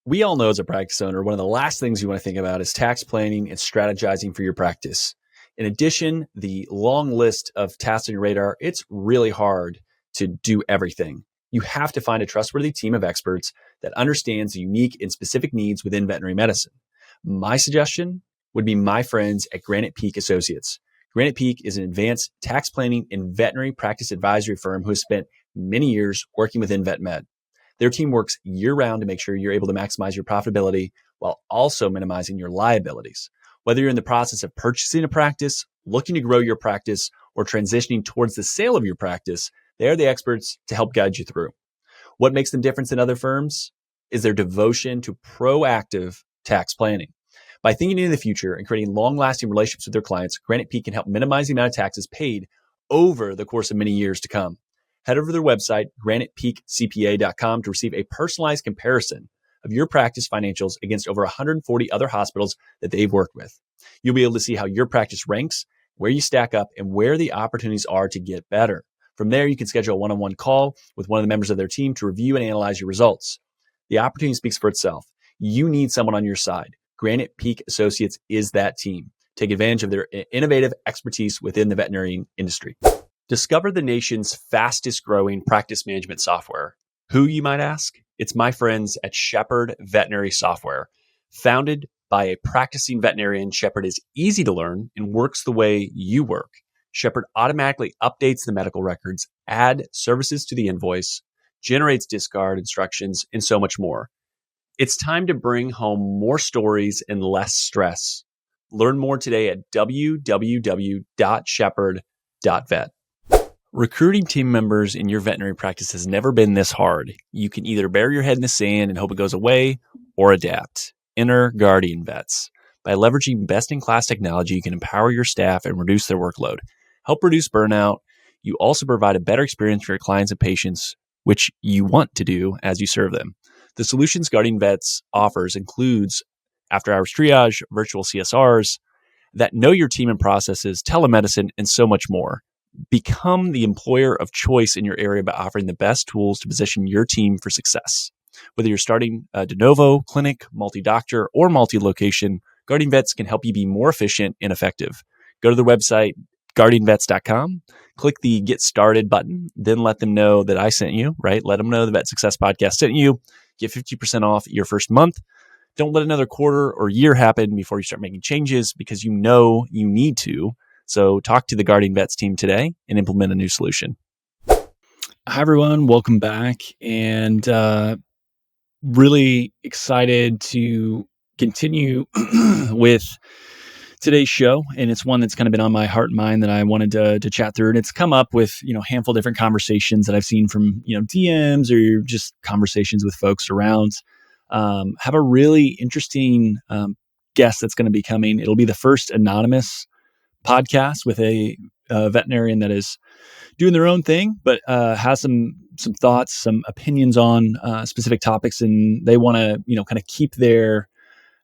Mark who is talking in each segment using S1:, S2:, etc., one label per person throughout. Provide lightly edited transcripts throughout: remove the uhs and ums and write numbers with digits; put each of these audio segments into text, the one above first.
S1: We all know as a practice owner, one of the last things you want to think about is tax planning and strategizing for your practice. In addition, the long list of tasks on your radar, it's really hard to do everything. You have to find a trustworthy team of experts that understands the unique and specific needs within veterinary medicine. My suggestion would be my friends at Granite Peak Associates. Granite Peak is an advanced tax planning and veterinary practice advisory firm who has spent many years working within vet med. Their team works year-round to make sure you're able to maximize your profitability while also minimizing your liabilities. Whether you're in the process of purchasing a practice, looking to grow your practice, or transitioning towards the sale of your practice, they are the experts to help guide you through. What makes them different than other firms is their devotion to proactive tax planning. By thinking into the future and creating long-lasting relationships with their clients, Granite Peak can help minimize the amount of taxes paid over the course of many years to come. Head over to their website, granitepeakcpa.com, to receive a personalized comparison of your practice financials against over 140 other hospitals that they've worked with. You'll be able to see how your practice ranks, where you stack up, and where the opportunities are to get better. From there, you can schedule a one-on-one call with one of the members of their team to review and analyze your results. The opportunity speaks for itself. You need someone on your side. Granite Peak Associates is that team. Take advantage of their innovative expertise within the veterinary industry. Discover the nation's fastest growing practice management software. Who, you might ask? It's my friends at Shepherd Veterinary Software. Founded by a practicing veterinarian, Shepherd is easy to learn and works the way you work. Shepherd automatically updates the medical records, adds services to the invoice, generates discard instructions, and so much more. It's time to bring home more stories and less stress. Learn more today at www.shepherd.vet. Recruiting team members in your veterinary practice has never been this hard. You can either bury your head in the sand and hope it goes away or adapt. Enter Guardian Vets. By leveraging best-in-class technology, you can empower your staff and reduce their workload. Help reduce burnout. You also provide a better experience for your clients and patients, which you want to do as you serve them. The solutions Guardian Vets offers includes after-hours triage, virtual CSRs, that know your team and processes, telemedicine, and so much more. Become the employer of choice in your area by offering the best tools to position your team for success. Whether you're starting a de novo, clinic, multi-doctor, or multi-location, Guardian Vets can help you be more efficient and effective. Go to their website, guardianvets.com, click the Get Started button, then let them know that I sent you, right? Let them know the Vet Success Podcast sent you. Get 50% off your first month. Don't let another quarter or year happen before you start making changes, because you know you need to. So talk to the Guardian Vets team today and implement a new solution. Hi, everyone. Welcome back. And really excited to continue with today's show. And it's one that's kind of been on my heart and mind that I wanted to chat through. And it's come up with, a handful of different conversations that I've seen from, DMs or just conversations with folks around. Have a really interesting guest that's going to be coming. It'll be the first anonymous podcast with a veterinarian that is doing their own thing, but has some thoughts, some opinions on specific topics, and they want to kind of keep their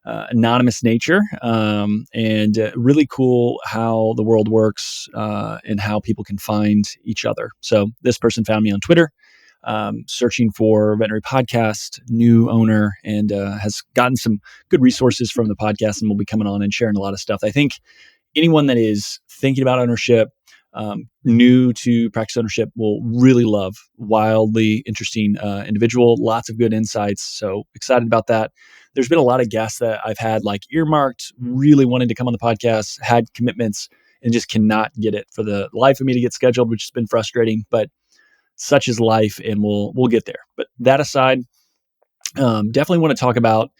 S1: anonymous nature. And really cool how the world works and how people can find each other. So this person found me on Twitter, searching for veterinary podcast, new owner, and has gotten some good resources from the podcast, and will be coming on and sharing a lot of stuff. I think anyone that is thinking about ownership, new to practice ownership, will really love. Wildly interesting individual, lots of good insights. So excited about that. There's been a lot of guests that I've had like earmarked, really wanting to come on the podcast, had commitments, and just cannot get it for the life of me to get scheduled, which has been frustrating, but such is life, and we'll get there. But that aside, definitely want to talk about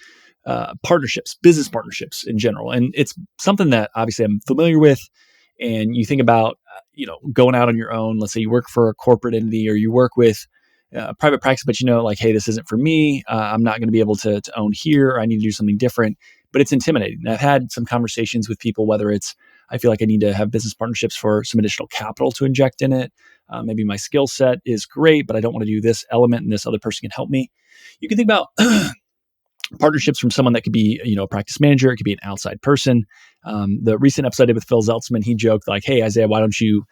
S1: partnerships, business partnerships in general. And it's something that obviously I'm familiar with. And you think about, going out on your own. Let's say you work for a corporate entity or you work with a private practice, but like, hey, this isn't for me. I'm not going to be able to own here. Or I need to do something different. But it's intimidating. And I've had some conversations with people, whether it's, I feel like I need to have business partnerships for some additional capital to inject in it. Maybe my skill set is great, but I don't want to do this element and this other person can help me. You can think about partnerships from someone that could be, a practice manager. It could be an outside person. The recent episode I did with Phil Zeltzman, he joked like, hey, Isaiah, why don't you,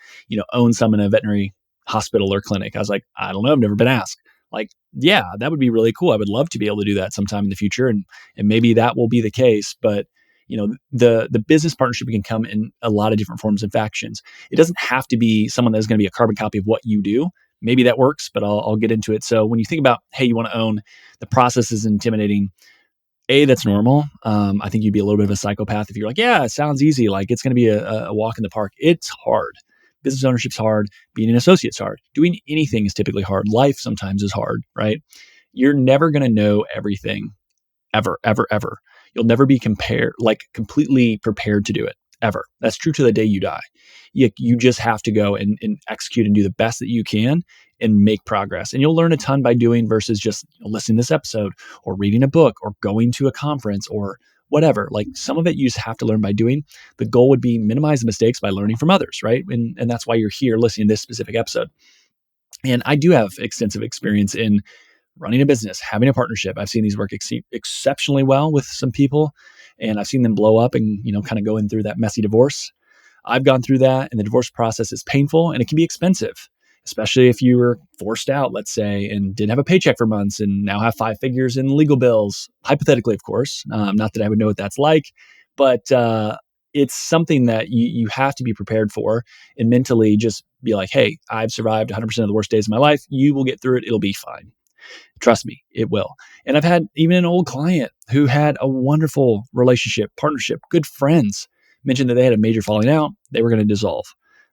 S1: own some in a veterinary hospital or clinic? I was like, I don't know. I've never been asked. Like, yeah, that would be really cool. I would love to be able to do that sometime in the future. And maybe that will be the case. But the business partnership can come in a lot of different forms and factions. It doesn't have to be someone that's going to be a carbon copy of what you do. Maybe that works, but I'll get into it. So when you think about, hey, you want to own, the process is intimidating. That's normal. I think you'd be a little bit of a psychopath if you're like, yeah, it sounds easy. Like it's going to be a walk in the park. It's hard. Business ownership's hard. Being an associate's hard. Doing anything is typically hard. Life sometimes is hard, right? You're never going to know everything ever, ever, ever. You'll never be completely prepared to do it ever. That's true to the day you die. You just have to go and execute and do the best that you can and make progress. And you'll learn a ton by doing versus just listening to this episode or reading a book or going to a conference or whatever. Like some of it you just have to learn by doing. The goal would be minimize the mistakes by learning from others, right? And that's why you're here listening to this specific episode. And I do have extensive experience in running a business, having a partnership. I've seen these work exceptionally well with some people, and I've seen them blow up and, kind of going through that messy divorce. I've gone through that, and the divorce process is painful and it can be expensive, especially if you were forced out, let's say, and didn't have a paycheck for months and now have 5 figures in legal bills, hypothetically, of course. Not that I would know what that's like, but it's something that you have to be prepared for and mentally just be like, hey, I've survived 100% of the worst days of my life. You will get through it. It'll be fine. Trust me, it will. And I've had even an old client who had a wonderful relationship, partnership, good friends, mentioned that they had a major falling out. They were going to dissolve.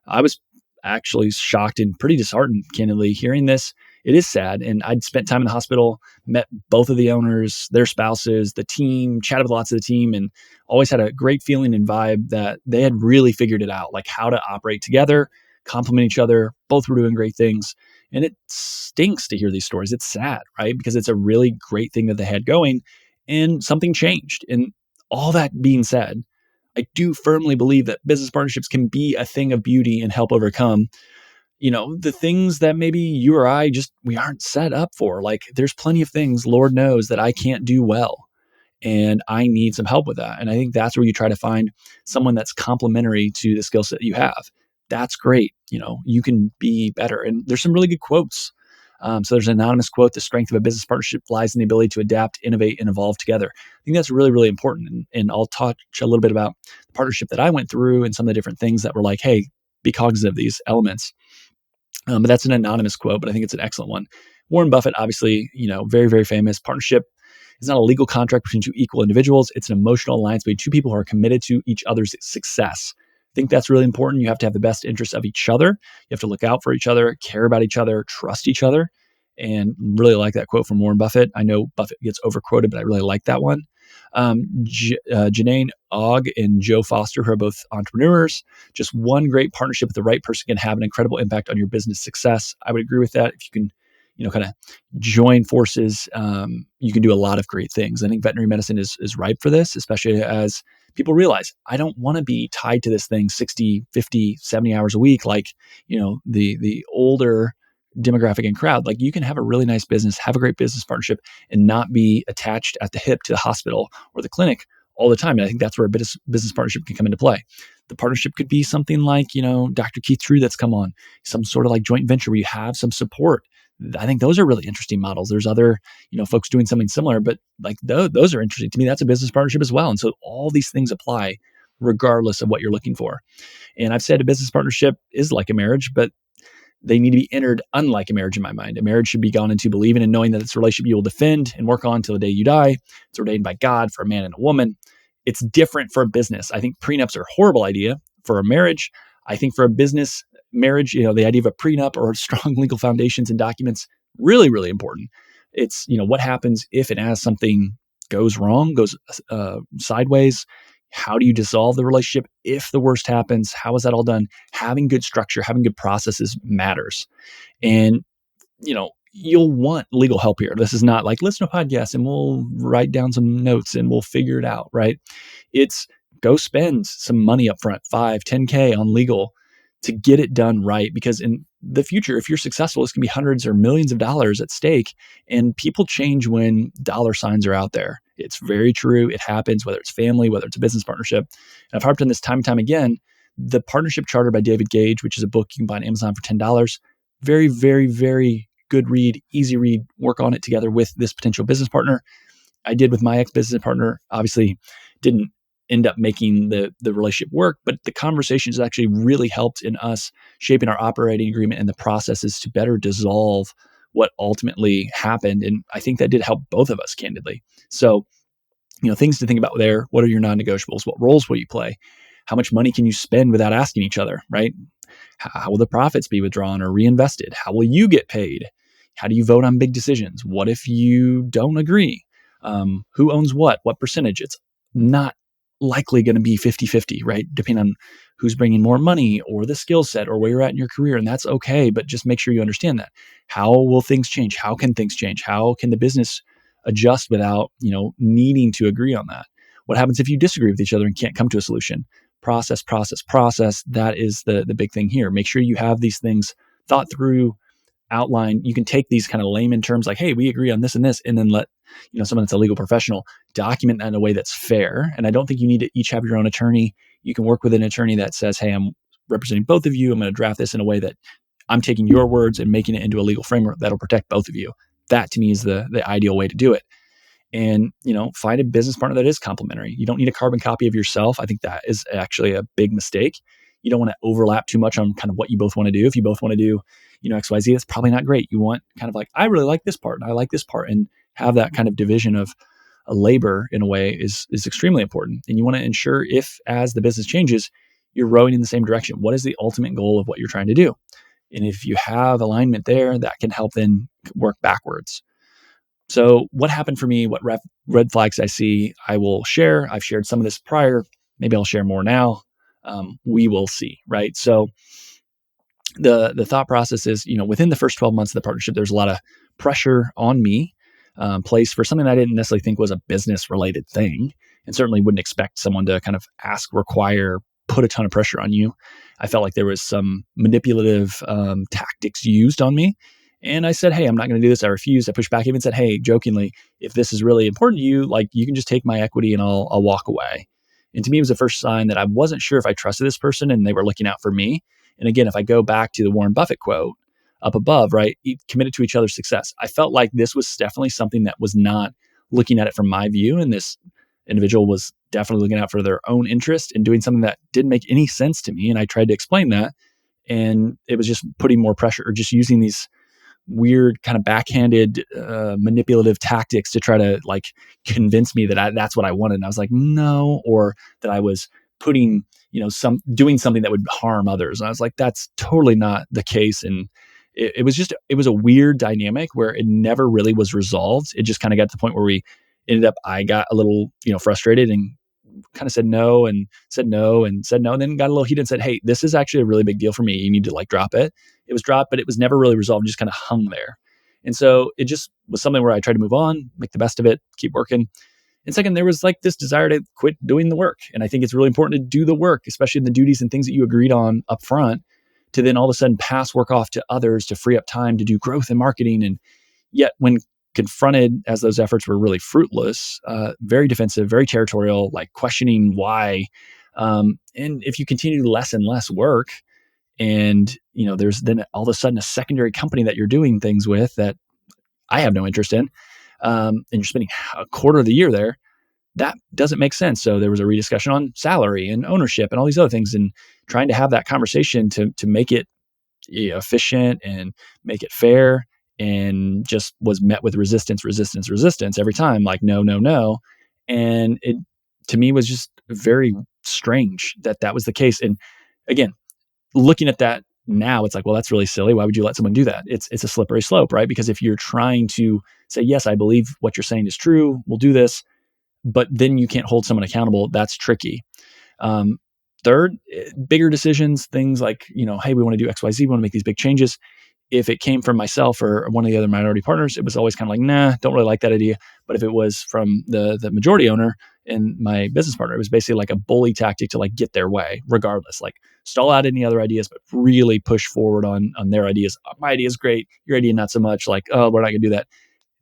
S1: I was actually shocked and pretty disheartened, candidly, hearing this. It is sad. And I'd spent time in the hospital, met both of the owners, their spouses, the team, chatted with lots of the team, and always had a great feeling and vibe that they had really figured it out, like how to operate together, complement each other. Both were doing great things. And it stinks to hear these stories. It's sad, right? Because it's a really great thing that they had going and something changed. And all that being said, I do firmly believe that business partnerships can be a thing of beauty and help overcome, the things that maybe you or I we aren't set up for. Like there's plenty of things, Lord knows, that I can't do well. And I need some help with that. And I think that's where you try to find someone that's complementary to the skill set you have. That's great. You can be better. And there's some really good quotes. So there's an anonymous quote: "The strength of a business partnership lies in the ability to adapt, innovate, and evolve together." I think that's really, really important. And I'll touch a little bit about the partnership that I went through and some of the different things that were like, hey, be cognizant of these elements. But that's an anonymous quote, but I think it's an excellent one. Warren Buffett, obviously, very, very famous. Partnership is not a legal contract between two equal individuals. It's an emotional alliance between two people who are committed to each other's success. I think that's really important. You have to have the best interests of each other. You have to look out for each other, care about each other, trust each other. And really like that quote from Warren Buffett. I know Buffett gets overquoted, but I really like that one. Janae Ogg and Joe Foster, who are both entrepreneurs. Just one great partnership with the right person can have an incredible impact on your business success. I would agree with that. If you can, kind of join forces, you can do a lot of great things. I think veterinary medicine is ripe for this, especially as people realize I don't want to be tied to this thing 60, 50, 70 hours a week. Like, the older demographic and crowd. Like you can have a really nice business, have a great business partnership, and not be attached at the hip to the hospital or the clinic all the time. And I think that's where a business partnership can come into play. The partnership could be something like, Dr. Keith True that's come on, some sort of like joint venture where you have some support. I think those are really interesting models. There's other, folks doing something similar, but like those are interesting to me. That's a business partnership as well. And so all these things apply regardless of what you're looking for. And I've said a business partnership is like a marriage, but they need to be entered unlike a marriage in my mind. A marriage should be gone into believing and knowing that it's a relationship you will defend and work on until the day you die. It's ordained by God for a man and a woman. It's different for a business. I think prenups are a horrible idea for a marriage. I think for a business marriage, the idea of a prenup or strong legal foundations and documents, really, really important. It's, what happens if and as something goes wrong, goes sideways. How do you dissolve the relationship if the worst happens? How is that all done? Having good structure, having good processes matters. And, you'll want legal help here. This is not like, listen to a podcast and we'll write down some notes and we'll figure it out, right? It's go spend some money up front, 5, 10K on legal to get it done right. Because in the future, if you're successful, it's going to be hundreds or millions of dollars at stake. And people change when dollar signs are out there. It's very true. It happens, whether it's family, whether it's a business partnership. And I've harped on this time and time again. The Partnership Charter by David Gage, which is a book you can buy on Amazon for $10. Very, very, very good read, easy read, work on it together with this potential business partner. I did with my ex-business partner. Obviously didn't end up making the relationship work, but the conversations actually really helped in us shaping our operating agreement and the processes to better dissolve what ultimately happened. And I think that did help both of us, candidly. So, things to think about there. What are your non-negotiables? What roles will you play? How much money can you spend without asking each other, right? How will the profits be withdrawn or reinvested? How will you get paid? How do you vote on big decisions? What if you don't agree? Who owns what percentage? It's not likely going to be 50-50, right? Depending on who's bringing more money or the skill set or where you're at in your career. And that's okay, but just make sure you understand that. How will things change? How can things change? How can the business adjust without, needing to agree on that? What happens if you disagree with each other and can't come to a solution? Process. That is the big thing here. Make sure you have these things thought through, outlined. You can take these kind of layman terms like, hey, we agree on this, and then let someone that's a legal professional document that in a way that's fair. And I don't think you need to each have your own attorney. You can work with an attorney that says, hey, I'm representing both of you. I'm going to draft this in a way that I'm taking your words and making it into a legal framework that'll protect both of you. That to me is the ideal way to do it. And, find a business partner that is complementary. You don't need a carbon copy of yourself. I think that is actually a big mistake. You don't want to overlap too much on kind of what you both want to do. If you both want to do, XYZ, that's probably not great. You want kind of like, I really like this part and I like this part, and have that kind of division of a labor in a way is extremely important. And you want to ensure if, as the business changes, you're rowing in the same direction. What is the ultimate goal of what you're trying to do? And if you have alignment there, that can help then work backwards. So what happened for me, what red flags I see, I will share. I've shared some of this prior. Maybe I'll share more now. We will see, right? So the thought process is, within the first 12 months of the partnership, there's a lot of pressure on me, placed for something that I didn't necessarily think was a business related thing, and certainly wouldn't expect someone to kind of ask, require, put a ton of pressure on you. I felt like there was some manipulative tactics used on me. And I said, hey, I'm not going to do this. I refused. I pushed back, even said, hey, jokingly, if this is really important to you, like, you can just take my equity and I'll walk away. And to me, it was the first sign that I wasn't sure if I trusted this person and they were looking out for me. And again, if I go back to the Warren Buffett quote up above, right, committed to each other's success, I felt like this was definitely something that was not looking at it from my view. And this individual was definitely looking out for their own interest and doing something that didn't make any sense to me. And I tried to explain that. And it was just putting more pressure, or just using these weird kind of backhanded manipulative tactics to try to like convince me that that's what I wanted. And I was like, no, or that I was putting, doing something that would harm others. And I was like, that's totally not the case. And it was a weird dynamic where it never really was resolved. It just kind of got to the point where I got a little, frustrated and kind of said no and said no and said no, and then got a little heated and said, hey, this is actually a really big deal for me. You need to like drop it. It was dropped, but it was never really resolved, just kind of hung there. And so it just was something where I tried to move on, make the best of it, keep working. And second, there was like this desire to quit doing the work. And I think it's really important to do the work, especially in the duties and things that you agreed on up front, to then all of a sudden pass work off to others to free up time to do growth and marketing. And yet when confronted as those efforts were really fruitless, very defensive, very territorial, like questioning why. And if you continue less and less work, and there's then all of a sudden a secondary company that you're doing things with that I have no interest in, and you're spending a quarter of the year there, that doesn't make sense. So there was a rediscussion on salary and ownership and all these other things, and trying to have that conversation to make it efficient and make it fair, and just was met with resistance every time, like no. And it, to me, was just very strange that was the case. And again, looking at that now, it's like, well, that's really silly. Why would you let someone do that? It's a slippery slope, right? Because if you're trying to say, yes, I believe what you're saying is true, we'll do this, but then you can't hold someone accountable, that's tricky. Third, bigger decisions, things like, hey, we want to do XYZ, we want to make these big changes. If it came from myself or one of the other minority partners, it was always kind of like, nah, don't really like that idea. But if it was from the majority owner and my business partner, it was basically like a bully tactic to like get their way, regardless, like stall out any other ideas, but really push forward on their ideas. My idea is great, your idea not so much. Like, oh, we're not gonna do that.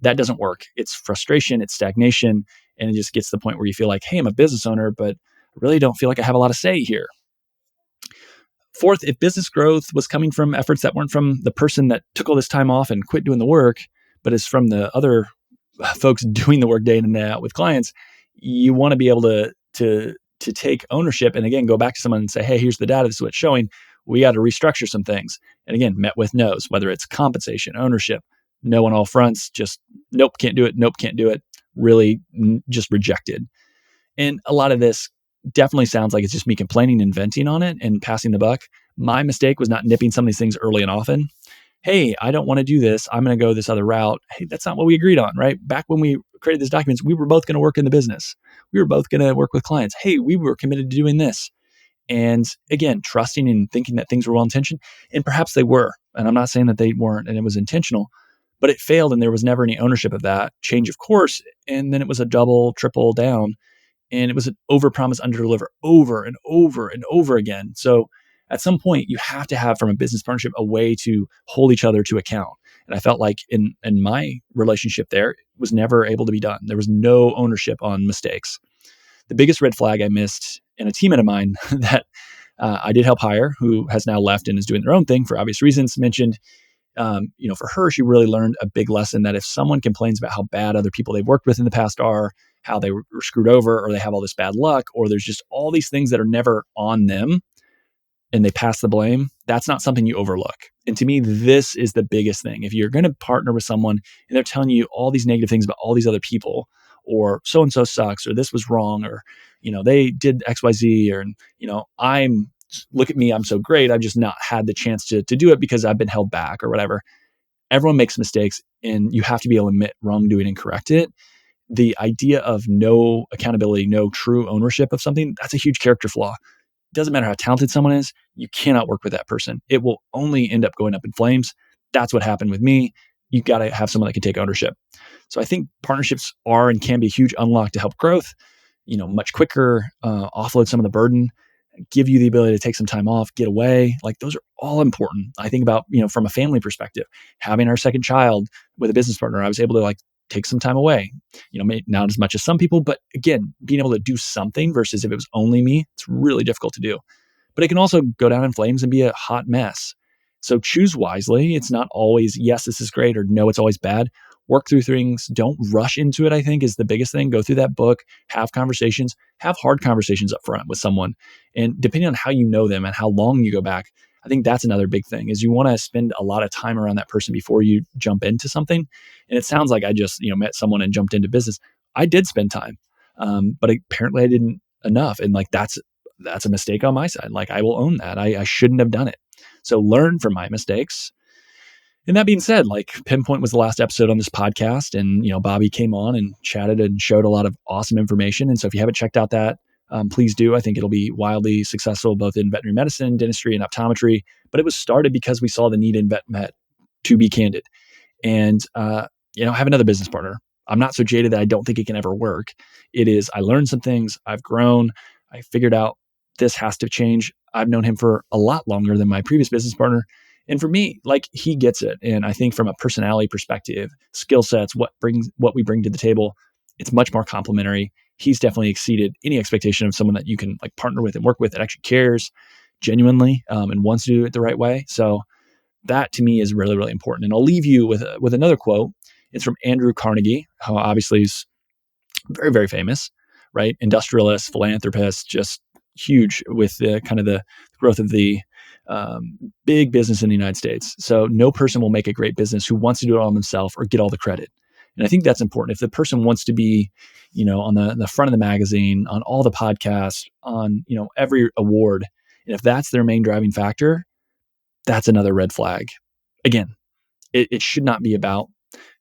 S1: That doesn't work. It's frustration, it's stagnation, and it just gets to the point where you feel like, hey, I'm a business owner, but I really don't feel like I have a lot of say here. Fourth, if business growth was coming from efforts that weren't from the person that took all this time off and quit doing the work, but is from the other folks doing the work day in and day out with clients, you want to be able to take ownership and again go back to someone and say, hey, here's the data, this is what's showing. We got to restructure some things. And again, met with no's, whether it's compensation, ownership, no on all fronts, just nope, can't do it, nope, can't do it, really just rejected. And a lot of this definitely sounds like it's just me complaining and venting on it and passing the buck. My mistake was not nipping some of these things early and often. Hey, I don't want to do this. I'm going to go this other route. Hey, that's not what we agreed on, right? Back when we created these documents, we were both going to work in the business. We were both going to work with clients. Hey, we were committed to doing this. And again, trusting and thinking that things were well intentioned. And perhaps they were. And I'm not saying that they weren't and it was intentional, but it failed and there was never any ownership of that change of course. And then it was a double, triple down. And it was an overpromise, underdeliver over and over and over again. So at some point, you have to have from a business partnership a way to hold each other to account. And I felt like in my relationship there, it was never able to be done. There was no ownership on mistakes. The biggest red flag I missed in a teammate of mine that I did help hire, who has now left and is doing their own thing for obvious reasons, mentioned for her, she really learned a big lesson that if someone complains about how bad other people they've worked with in the past are, how they were screwed over, or they have all this bad luck, or there's just all these things that are never on them and they pass the blame, that's not something you overlook. And to me, this is the biggest thing. If you're going to partner with someone and they're telling you all these negative things about all these other people, or so-and-so sucks, or this was wrong, or, they did XYZ, or, look at me, I'm so great. I've just not had the chance to do it because I've been held back or whatever. Everyone makes mistakes and you have to be able to admit wrongdoing and correct it. The idea of no accountability, no true ownership of something, that's a huge character flaw. It doesn't matter how talented someone is, you cannot work with that person. It will only end up going up in flames. That's what happened with me. You got to have someone that can take ownership. So I think partnerships are and can be a huge unlock to help growth, much quicker, offload some of the burden, give you the ability to take some time off, get away. Like those are all important. I think about, from a family perspective, having our second child with a business partner, I was able to take some time away, maybe not as much as some people, but again, being able to do something versus if it was only me, it's really difficult to do. But it can also go down in flames and be a hot mess. So choose wisely. It's not always, yes, this is great, or no, it's always bad. Work through things. Don't rush into it, I think, is the biggest thing. Go through that book, have conversations, have hard conversations up front with someone. And depending on how you know them and how long you go back, I think that's another big thing is you want to spend a lot of time around that person before you jump into something. And it sounds like I just, met someone and jumped into business. I did spend time, but apparently I didn't enough. And that's a mistake on my side. I will own that. I shouldn't have done it. So learn from my mistakes. And that being said, Pinpoint was the last episode on this podcast, and Bobby came on and chatted and showed a lot of awesome information. And so if you haven't checked out that, please do. I think it'll be wildly successful both in veterinary medicine, dentistry, and optometry. But it was started because we saw the need in vet med, to be candid. And have another business partner. I'm not so jaded that I don't think it can ever work. It is, I learned some things, I've grown, I figured out this has to change. I've known him for a lot longer than my previous business partner. And for me, he gets it. And I think from a personality perspective, skill sets, what we bring to the table, it's much more complementary. He's definitely exceeded any expectation of someone that you can partner with and work with that actually cares genuinely and wants to do it the right way. So that to me is really, really important. And I'll leave you with another quote. It's from Andrew Carnegie, who obviously is very, very famous, right? Industrialist, philanthropist, just huge with the kind of the growth of the big business in the United States. So no person will make a great business who wants to do it all themselves or get all the credit. And I think that's important. If the person wants to be, on the front of the magazine, on all the podcasts, on, every award, and if that's their main driving factor, that's another red flag. Again, it should not be about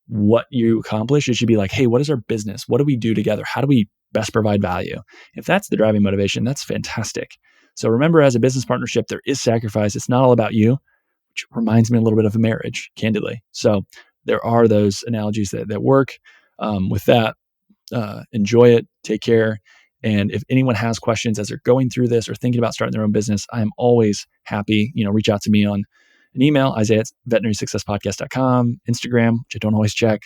S1: what you accomplish. It should be hey, what is our business? What do we do together? How do we best provide value? If that's the driving motivation, that's fantastic. So remember, as a business partnership, there is sacrifice. It's not all about you, which reminds me a little bit of a marriage, candidly. So there are those analogies that work with that. Enjoy it. Take care. And if anyone has questions as they're going through this or thinking about starting their own business, I am always happy. Reach out to me on an email, Isaiah@veterinarysuccesspodcast.com, Instagram, which I don't always check,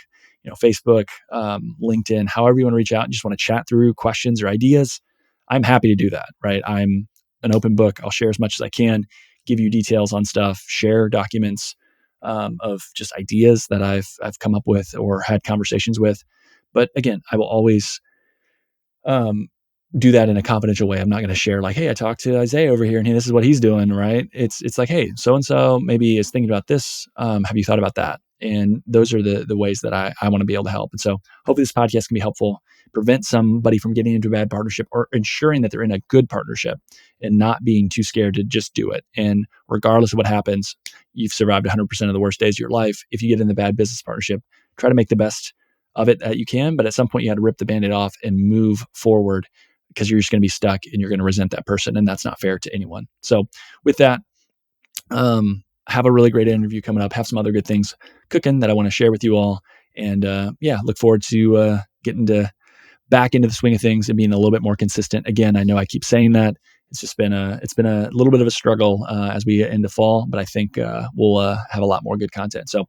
S1: Facebook, LinkedIn, however you want to reach out and just want to chat through questions or ideas. I'm happy to do that, right? I'm an open book. I'll share as much as I can. give you details on stuff, share documents of just ideas that I've come up with or had conversations with. But again, I will always um, do that in a confidential way. I'm not going to share like, hey, I talked to Isaiah over here and hey, this is what he's doing, right? It's like, hey, so and so maybe is thinking about this. Have you thought about that? And those are the ways that I want to be able to help. And so hopefully this podcast can be helpful, prevent somebody from getting into a bad partnership or ensuring that they're in a good partnership and not being too scared to just do it. And regardless of what happens, you've survived 100% of the worst days of your life. If you get in the bad business partnership, try to make the best of it that you can, but at some point you had to rip the Band-Aid off and move forward because you're just going to be stuck and you're going to resent that person, and that's not fair to anyone. So with that, have a really great interview coming up, have some other good things cooking that I want to share with you all. And look forward to getting back into the swing of things and being a little bit more consistent. Again, I know I keep saying that. It's been a little bit of a struggle as we get into fall, but I think we'll have a lot more good content. So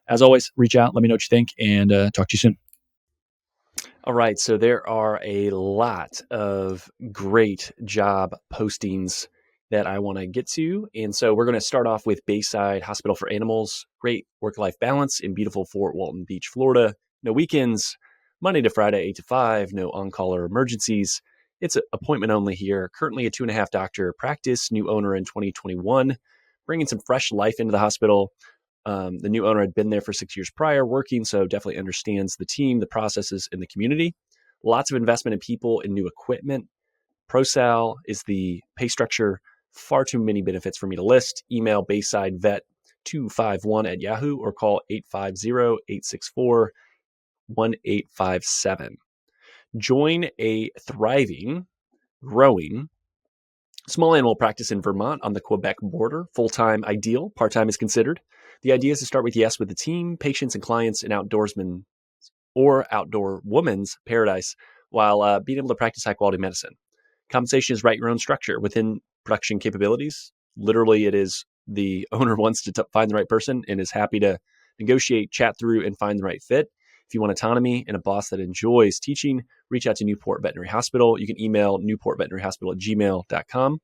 S1: as always, reach out, let me know what you think, and talk to you soon. All right. So there are a lot of great job postings that I want to get to. And so we're going to start off with Bayside Hospital for Animals. Great work-life balance in beautiful Fort Walton Beach, Florida. No weekends, Monday to Friday, 8 to 5, no on-call or emergencies. It's appointment only here. Currently a 2.5 doctor practice, new owner in 2021, bringing some fresh life into the hospital. The new owner had been there for 6 years prior working, so definitely understands the team, the processes, and the community. Lots of investment in people and new equipment. ProSal is the pay structure. Far too many benefits for me to list. Email BaysideVet251@Yahoo or call 850-864-1857. Join a thriving, growing small animal practice in Vermont on the Quebec border. Full-time ideal, part-time is considered. The idea is to start with yes with the team, patients and clients, and outdoorsmen or outdoor woman's paradise while being able to practice high-quality medicine. Compensation is write your own structure within production capabilities. Literally, it is the owner wants to find the right person and is happy to negotiate, chat through, and find the right fit. If you want autonomy and a boss that enjoys teaching, reach out to Newport Veterinary Hospital. You can email newportveterinaryhospital@gmail.com.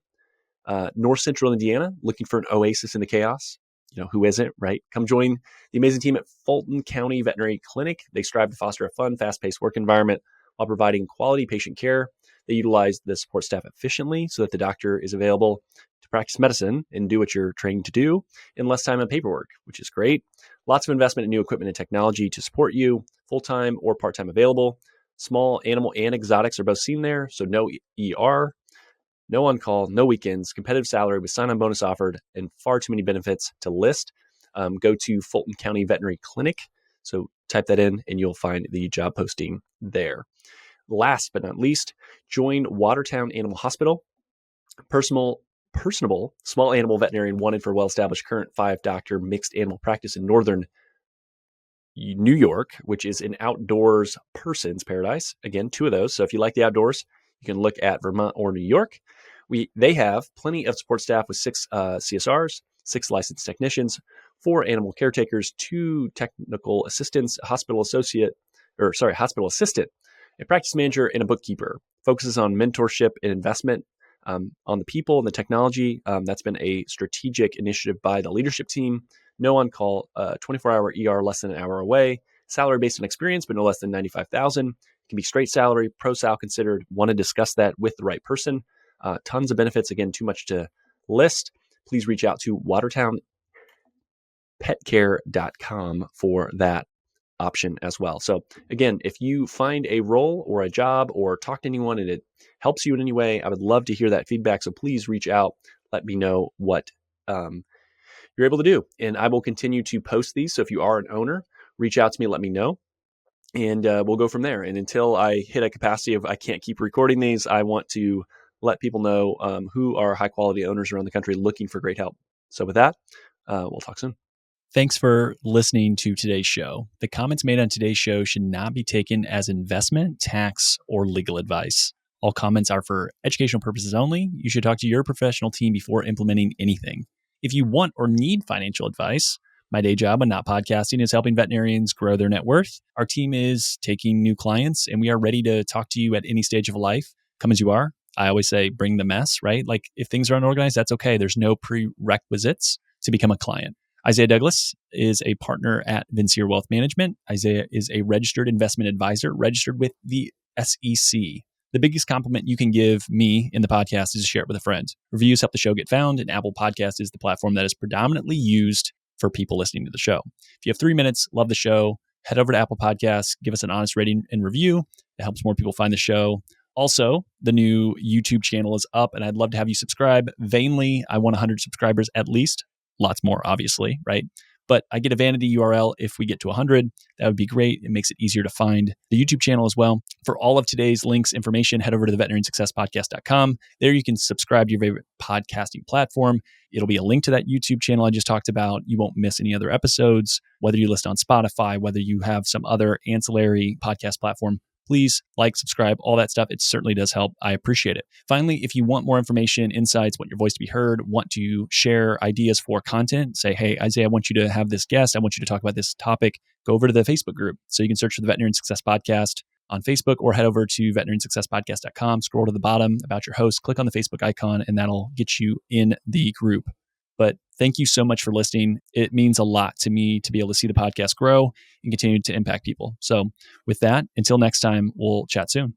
S1: North Central Indiana, looking for an oasis in the chaos. You know, who isn't, right? Come join the amazing team at Fulton County Veterinary Clinic. They strive to foster a fun, fast-paced work environment while providing quality patient care. They utilize the support staff efficiently so that the doctor is available to practice medicine and do what you're trained to do in less time and paperwork, which is great. Lots of investment in new equipment and technology to support you, full-time or part-time available. Small animal and exotics are both seen there, so no ER. No on-call, no weekends, competitive salary with sign-on bonus offered, and far too many benefits to list. Go to Fulton County Veterinary Clinic. So type that in and you'll find the job posting there. Last but not least, join Watertown Animal Hospital. Personable, small animal veterinarian wanted for well-established current 5-doctor mixed animal practice in northern New York, which is an outdoors person's paradise. Again, 2 of those. So if you like the outdoors, you can look at Vermont or New York. They have plenty of support staff with 6 CSRs, 6 licensed technicians, 4 animal caretakers, 2 technical assistants, a hospital assistant, a practice manager, and a bookkeeper. Focuses on mentorship and investment on the people and the technology. That's been a strategic initiative by the leadership team. No on-call, 24-hour ER less than an hour away. Salary based on experience, but no less than $95,000. Can be straight salary, pro-sal considered. Want to discuss that with the right person. Tons of benefits. Again, too much to list. Please reach out to WatertownPetCare.com for that option as well. So again, if you find a role or a job or talk to anyone and it helps you in any way, I would love to hear that feedback. So please reach out. Let me know what you're able to do. And I will continue to post these. So if you are an owner, reach out to me, let me know. And we'll go from there. And until I hit a capacity of I can't keep recording these, I want to let people know who are high quality owners around the country looking for great help. So with that, we'll talk soon. Thanks for listening to today's show. The comments made on today's show should not be taken as investment, tax, or legal advice. All comments are for educational purposes only. You should talk to your professional team before implementing anything. If you want or need financial advice, my day job when not podcasting is helping veterinarians grow their net worth. Our team is taking new clients, and we are ready to talk to you at any stage of life. Come as you are. I always say, bring the mess, right? Like if things are unorganized, that's okay. There's no prerequisites to become a client. Isaiah Douglas is a partner at Vincier Wealth Management. Isaiah is a registered investment advisor, registered with the SEC. The biggest compliment you can give me in the podcast is to share it with a friend. Reviews help the show get found, and Apple Podcast is the platform that is predominantly used for people listening to the show. If you have 3 minutes, love the show, head over to Apple Podcasts, give us an honest rating and review. It helps more people find the show. Also, the new YouTube channel is up, and I'd love to have you subscribe. Vainly, I want 100 subscribers at least. Lots more, obviously, right? But I get a vanity URL if we get to 100. That would be great. It makes it easier to find the YouTube channel as well. For all of today's links, information, head over to the veterinariansuccesspodcast.com. There you can subscribe to your favorite podcasting platform. It'll be a link to that YouTube channel I just talked about. You won't miss any other episodes, whether you listen on Spotify, whether you have some other ancillary podcast platform. Please like, subscribe, all that stuff. It certainly does help. I appreciate it. Finally, if you want more information, insights, want your voice to be heard, want to share ideas for content, say, hey, Isaiah, I want you to have this guest. I want you to talk about this topic. Go over to the Facebook group. So you can search for the Veterinarian Success Podcast on Facebook or head over to veterinariansuccesspodcast.com, scroll to the bottom about your host, click on the Facebook icon, and that'll get you in the group. But thank you so much for listening. It means a lot to me to be able to see the podcast grow and continue to impact people. So with that, until next time, we'll chat soon.